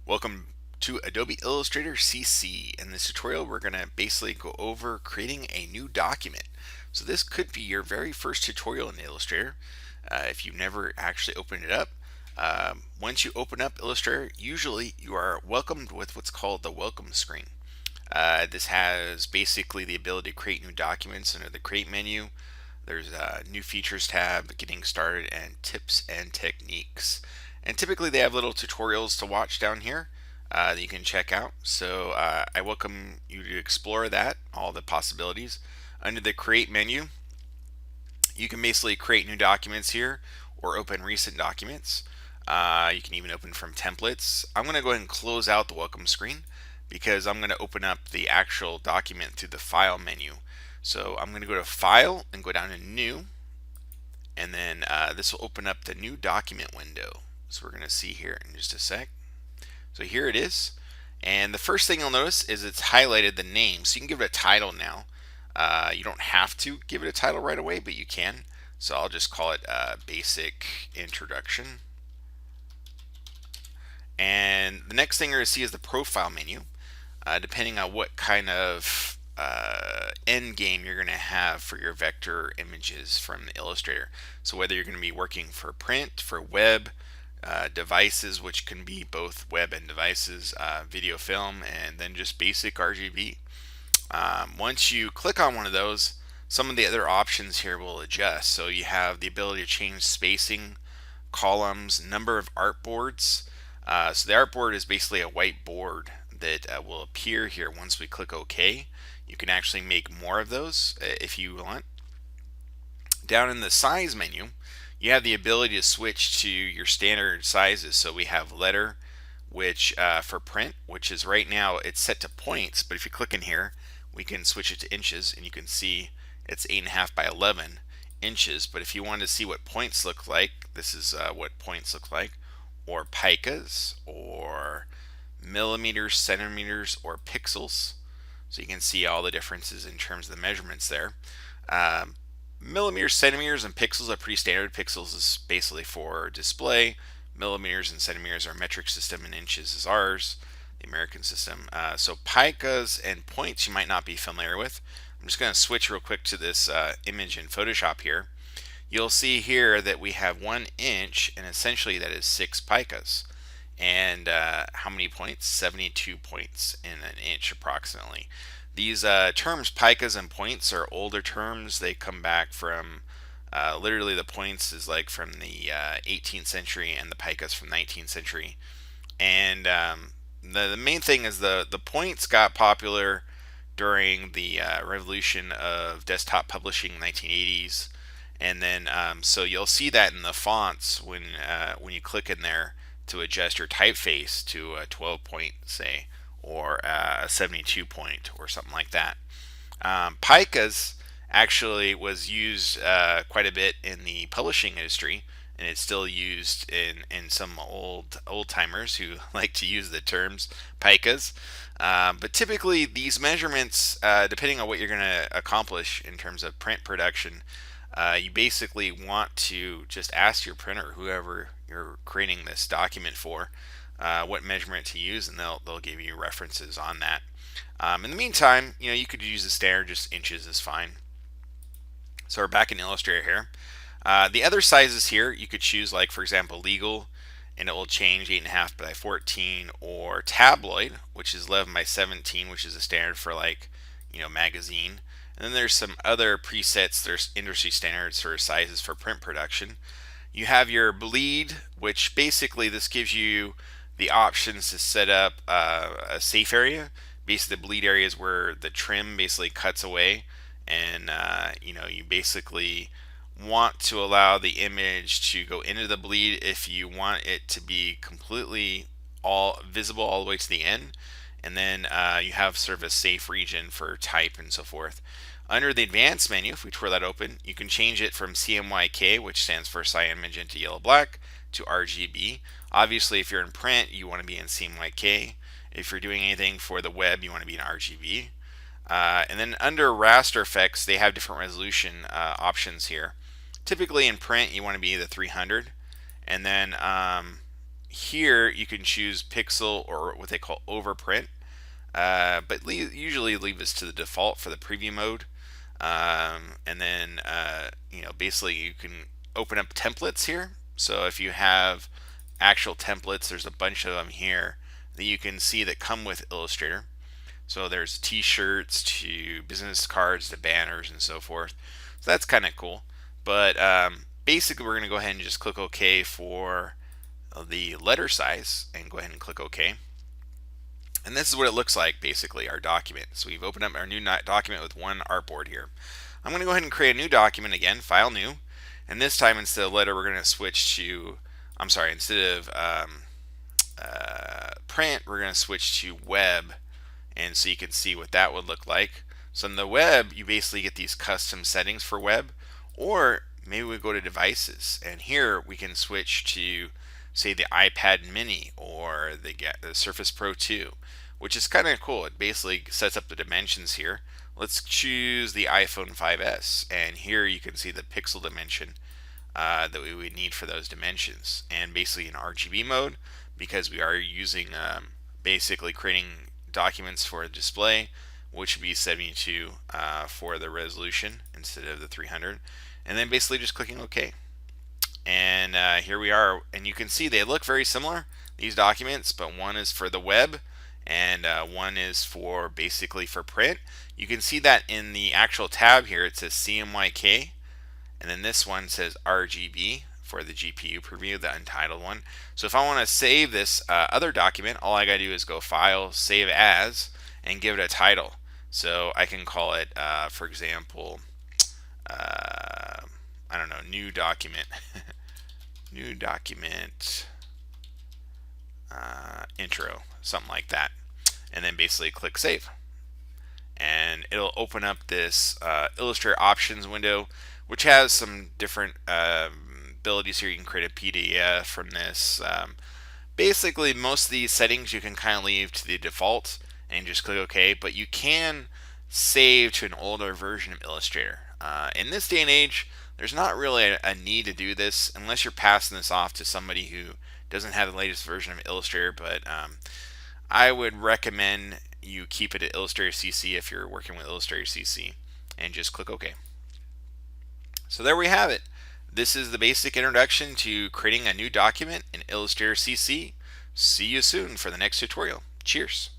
Welcome to Adobe Illustrator CC. In this tutorial, we're going to basically go over creating a new document. So this could be your very first tutorial in Illustrator if you've never actually opened it up. Once you open up Illustrator, usually you are welcomed with what's called the welcome screen. This has basically the ability to create new documents under the Create menu. There's a New Features tab, Getting Started, and Tips and Techniques. And typically they have little tutorials to watch down here that you can check out. So I welcome you to explore that, all the possibilities. Under the Create menu, you can basically create new documents here or open recent documents. You can even open from templates. I'm going to go ahead and close out the welcome screen because I'm going to open up the actual document through the File menu. So I'm going to go to File and go down to New, and then this will open up the New Document window. So we're going to see here in just a sec. So here it is, and the first thing you'll notice is it's highlighted the name, so you can give it a title now. You don't have to give it a title right away, but you can. So I'll just call it Basic Introduction. And the next thing you're going to see is the Profile menu. Depending on what kind of end game you're going to have for your vector images from the Illustrator. So whether you're going to be working for print, for web, devices, which can be both web and devices, video, film, and then just basic RGB. Once you click on one of those, some of the other options here will adjust. So you have the ability to change spacing, columns, number of artboards. So the artboard is basically a white board that will appear here once we click OK. You can actually make more of those if you want. Down in the size menu, you have the ability to switch to your standard sizes. So we have letter, which for print, which is right now it's set to points, but if you click in here, we can switch it to inches, and you can see it's 8.5 by 11 inches. But if you want to see what points look like, this is what points look like, or picas, or millimeters, centimeters, or pixels. So you can see all the differences in terms of the measurements there. Millimeters, centimeters, and pixels are pretty standard. Pixels is basically for display. Millimeters and centimeters are metric system, and inches is ours, the American system. So picas and points you might not be familiar with. I'm just going to switch real quick to this image in Photoshop here. You'll see here that we have 1 inch, and essentially that is 6 picas. And how many points? 72 points in an inch approximately. These terms, picas and points, are older terms. They come back from literally the points is like from the 18th century, and the picas from 19th century. And the main thing is the points got popular during the revolution of desktop publishing in the 1980s. And then so you'll see that in the fonts when you click in there to adjust your typeface to a 12 point, say, or a 72 point or something like that. Picas actually was used quite a bit in the publishing industry, and it's still used in some old timers who like to use the terms picas. But typically these measurements, depending on what you're going to accomplish in terms of print production, you basically want to just ask your printer, whoever you're creating this document for, what measurement to use, and they'll give you references on that. In the meantime, you could use the standard, just inches is fine. So we're back in Illustrator here. The other sizes here you could choose, like for example legal, and it will change 8.5 by 14, or tabloid, which is 11 by 17, which is a standard for like magazine. And then there's some other presets. There's industry standards for sizes for print production. You have your bleed, which basically this gives you the options to set up a safe area. Basically, the bleed area is where the trim basically cuts away, and you basically want to allow the image to go into the bleed if you want it to be completely all visible all the way to the end. And then you have sort of a safe region for type and so forth. Under the advanced menu, if we twirl that open, you can change it from CMYK, which stands for cyan, magenta, yellow, black, to RGB. Obviously, if you're in print, you want to be in CMYK. If you're doing anything for the web, you want to be in RGB. And then under raster effects, they have different resolution options here. Typically in print, you want to be the 300. And then here you can choose pixel or what they call overprint, but usually leave this to the default for the preview mode. And then basically you can open up templates here. So if you have actual templates, there's a bunch of them here that you can see that come with Illustrator. So there's t-shirts to business cards to banners and so forth. So that's kind of cool. But basically we're going to go ahead and just click OK for the letter size and go ahead and click OK. And this is what it looks like, basically, our document. So we've opened up our new document with one artboard here. I'm going to go ahead and create a new document again, File New. And this time, instead of letter, we're going to switch to, instead of print, we're going to switch to web. And so you can see what that would look like. So in the web, you basically get these custom settings for web. Or maybe we go to devices. And here we can switch to, say, the iPad mini or the Surface Pro 2, which is kind of cool. It basically sets up the dimensions here. Let's choose the iPhone 5S, and here you can see the pixel dimension that we would need for those dimensions, and basically in RGB mode, because we are using basically creating documents for a display, which would be 72 for the resolution instead of the 300, and then basically just clicking OK. And here we are, and you can see they look very similar, these documents, but one is for the web and one is for basically for print. You can see that in the actual tab here it says CMYK, and then this one says RGB for the GPU preview, the untitled one. So if I want to save this other document, all I gotta do is go File, Save As, and give it a title. So I can call it, for example, I don't know, new document, new document intro, something like that, and then basically click Save. And it'll open up this Illustrator options window, which has some different abilities here. You can create a PDF from this. Basically, most of these settings you can kind of leave to the default and just click OK, but you can save to an older version of Illustrator. In this day and age, there's not really a need to do this unless you're passing this off to somebody who doesn't have the latest version of Illustrator, but I would recommend you keep it at Illustrator CC if you're working with Illustrator CC, and just click OK. So there we have it. This is the basic introduction to creating a new document in Illustrator CC. See you soon for the next tutorial. Cheers.